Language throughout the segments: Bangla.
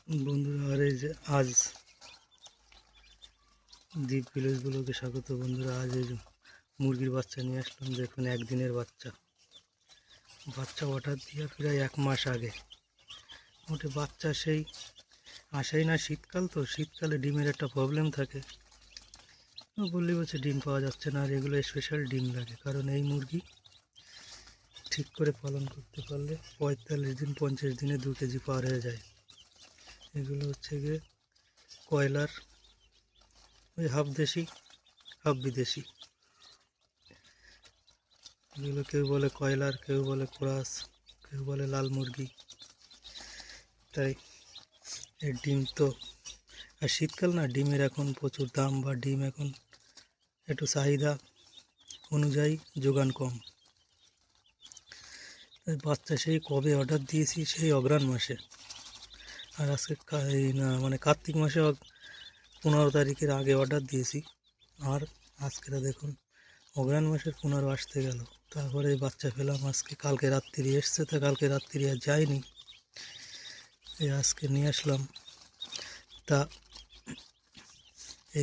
বন্ধুরা, আর এই যে আজ দ্বীপ ভিলেজ ব্লগে স্বাগত। বন্ধুরা, আজ এই যে মুরগির বাচ্চা নিয়ে আসলাম। দেখুন, একদিনের বাচ্চা অর্ডার দিয়ে প্রায় 1 মাস আগে। মোটে বাচ্চা সেই আসেই না। শীতকাল তো, শীতকালে ডিমের একটা প্রবলেম থাকে। বললেই বলছে ডিম পাওয়া যাচ্ছে না। আর এগুলো স্পেশাল ডিম লাগে, কারণ এই মুরগি ঠিক করে পালন করতে পারলে 45 দিন 50 দিনে 2 কেজি পার হয়ে যায়। এগুলো হচ্ছে গিয়ে কয়লার, ওই হাফ দেশি হাফ বিদেশি। এগুলো কেউ বলে কয়লার, কেউ বলে ক্রস, কেউ বলে লাল মুরগি। তাই এর ডিম তো, আর শীতকাল না, ডিমের এখন প্রচুর দাম, বা ডিম এখন একটু চাহিদা অনুযায়ী যোগান কম। তাই বাচ্চা সেই কবে অর্ডার দিয়েছি, সেই অগ্রহায়ণ মাসে। আর আজকে এই না মানে কার্তিক মাসে 15 তারিখের আগে অর্ডার দিয়েছি। আর আজকেরা দেখুন অগ্রহায়ণ মাসের 15 আসতে গেল। তারপরে এই বাচ্চা পেলাম আজকে। কালকে রাত্রি এসছে, তা কালকে রাত্রি আর যায়নি, এই আজকে নিয়ে আসলাম। তা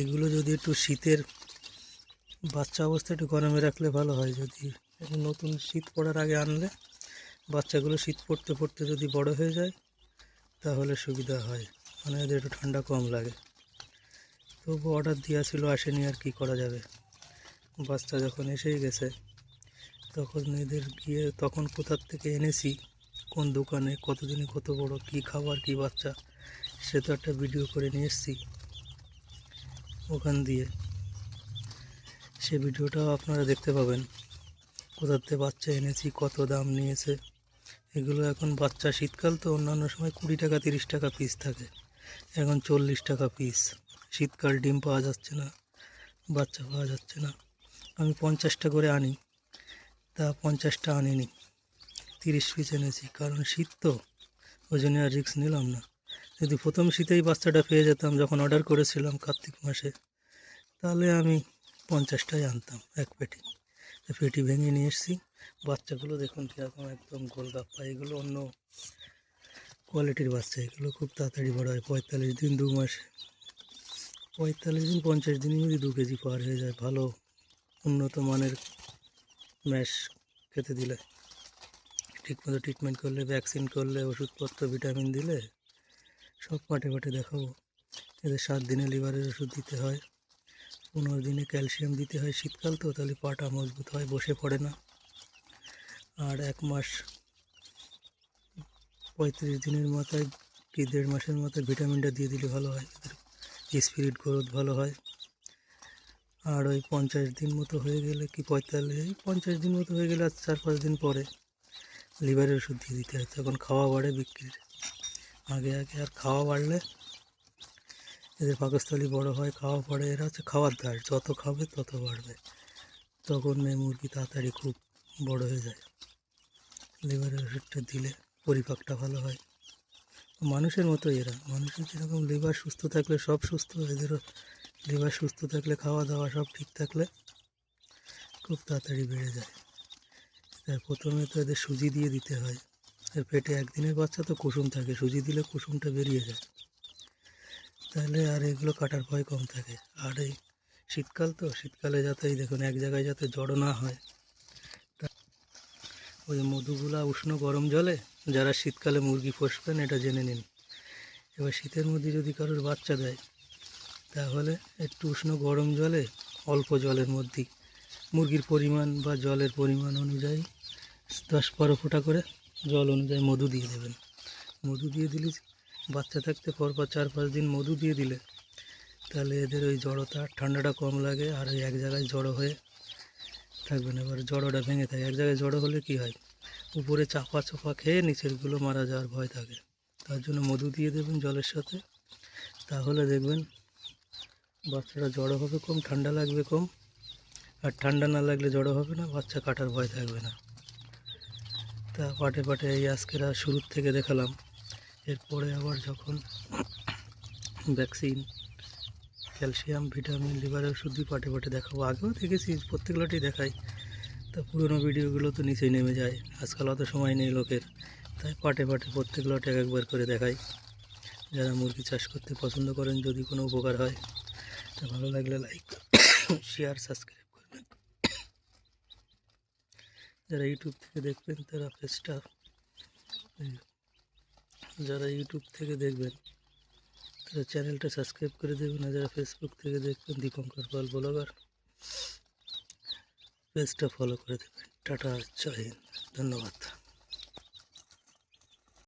এগুলো যদি একটু শীতের বাচ্চা অবস্থা একটু গরমে রাখলে ভালো হয়। যদি নতুন শীত পড়ার আগে আনলে বাচ্চাগুলো শীত পড়তে পড়তে যদি বড় হয়ে যায় তাহলে সুবিধা হয়, মানে এদের একটু ঠান্ডা কম লাগে। তবু অর্ডার দেওয়া ছিল, আসেনি, আর কি করা যাবে। বাচ্চা যখন এসেই গেছে, তখন এদের গিয়ে তখন কোথার থেকে এনেছি, কোন দোকানে, কতদিনে কত বড়, কি খাবার, কি বাচ্চা, সে তো একটা ভিডিও করে নিয়ে এসেছি ওখান দিয়ে। সে ভিডিওটাও আপনারা দেখতে পাবেন, কোথার থেকে বাচ্চা এনেছি, কত দাম নিয়েছে। এগুলো এখন বাচ্চা, শীতকাল তো, অন্যান্য সময় 20 টাকা 30 টাকা পিস থাকে, এখন 40 টাকা পিস। শীতকাল ডিম পাওয়া যাচ্ছে না, বাচ্চা পাওয়া যাচ্ছে না। আমি 50টা করে আনি, তা 50টা আনিনি, 30 পিস এনেছি। কারণ শীত তো, ওই জন্য আর রিস্ক নিলাম না। যদি প্রথম শীতেই বাচ্চাটা পেয়ে যেতাম যখন অর্ডার করেছিলাম কার্তিক মাসে, তাহলে আমি 50টাই আনতাম, এক পেটি। পেটি ভেঙে নিয়ে এসেছি। বাচ্চাগুলো দেখুন কীরকম, একদম গোলগাপ্পা। এগুলো অন্য কোয়ালিটির বাচ্চা, এগুলো খুব তাড়াতাড়ি বড় হয়। 45 দিন 2 মাসে, 45 দিন 50 দিনের মধ্যে 2 কেজি পার হয়ে যায়। ভালো উন্নত মানের ম্যাশ খেতে দিলে, ঠিকমতো ট্রিটমেন্ট করলে, ভ্যাকসিন করলে, ওষুধপত্র ভিটামিন দিলে, সব পাটে পাটে দেখাবো। এদের 7 দিনে লিভারের ওষুধ দিতে হয়, 15 দিনে ক্যালসিয়াম দিতে হয়। শীতকাল তো, তাহলে পাটা মজবুত হয়, বসে পড়ে না। আর 1 মাস 35 দিনের মাথায় কি 1.5 মাসের মাথায় ভিটামিনটা দিয়ে দিলে ভালো হয়, এদের স্পিরিট গ্রোথ ভালো হয়। আর ওই 50 দিন মতো হয়ে গেলে, কি 50 দিন মতো হয়ে গেলে, আর 4-5 দিন পরে লিভারের ওষুধ দিয়ে দিতে হয়। তখন খাওয়া বাড়ে বিক্রির আগে আগে। আর খাওয়া বাড়লে এদের পাকস্থলী বড় হয়, খাওয়া পড়ে। এরা হচ্ছে খাওয়ার দাস, যত খাবে তত বাড়বে। তখন এই মুরগি তাড়াতাড়ি খুব বড় হয়ে যায়। লিভারের ওষুধটা দিলে পরিপাকটা ভালো হয়। মানুষের মতো এরা, মানুষের যেরকম লিভার সুস্থ থাকলে সব সুস্থ, এদেরও লিভার সুস্থ থাকলে, খাওয়া দাওয়া সব ঠিক থাকলে খুব তাড়াতাড়ি বেড়ে যায়। তাই প্রথমে তো এদের সুজি দিয়ে দিতে হয়। এর পেটে একদিনের বাচ্চা তো কুসুম থাকে, সুজি দিলে কুসুমটা বেরিয়ে যায়, তাহলে আর এগুলো কাটার ভয় কম থাকে। আর এই শীতকাল তো, শীতকালে যাতে এই দেখুন এক জায়গায় যাতে জড়ো না হয়, ওই মধুগুলা উষ্ণ গরম জলে, যারা শীতকালে মুরগি পোষবেন এটা জেনে নিন। এবার শীতের মধ্যে যদি কারোর বাচ্চা দেয়, তাহলে একটু উষ্ণ গরম জলে, অল্প জলের মধ্যেই মুরগির পরিমাণ বা জলের পরিমাণ অনুযায়ী 10-12 ফোঁটা করে জল অনুযায়ী মধু দিয়ে দেবেন। মধু দিয়ে দিলে, বাচ্চা থাকতে পরপর 4-5 দিন মধু দিয়ে দিলে, তাহলে এদের ওই জড়তা, ঠান্ডাটা কম লাগে। আর ওই এক জায়গায় জড়ো হয়ে থাকবে না। এবার জড়োটা ভেঙে থাকে। এক জায়গায় জড়ো হলে কি হয়, উপরে চাপা চাপা খেয়ে নিচেরগুলো মারা যাওয়ার ভয় থাকে। তার জন্য মধু দিয়ে দেবেন জলের সাথে, তাহলে দেখবেন বাচ্চাটা জড়ো হবে কম, ঠান্ডা লাগবে কম। আর ঠান্ডা না লাগলে জড়ো হবে না, বাচ্চা কাটার ভয় থাকবে না। তা পাটে পাটে এই আজকেরা শুরুর থেকে দেখালাম। এরপরে আবার যখন ভ্যাকসিন, ক্যালসিয়াম, ভিটামিন, লিভারের ওষুধ দিয়ে পাটে পাটে দেখাবো। আগেও দেখেছি, প্রত্যেক লটেই দেখাই। তা পুরোনো ভিডিওগুলো তো নিচেই নেমে যায়, আজকাল অত সময় নেই লোকের, তাই পাটে পাটে প্রত্যেক লটে একবার করে দেখাই। যারা মুরগি চাষ করতে পছন্দ করেন, যদি কোনো উপকার হয় তা ভালো লাগলে লাইক শেয়ার সাবস্ক্রাইব করবেন। যারা ইউটিউব থেকে দেখবেন তারা চ্যানেলটা সাবস্ক্রাইব করে দেবেন। আর যারা ফেসবুক থেকে দেখবেন দীপঙ্কর পাল ব্লগার পেজটা ফলো করে দেবেন। টাটা, জয় হিন্দ, ধন্যবাদ।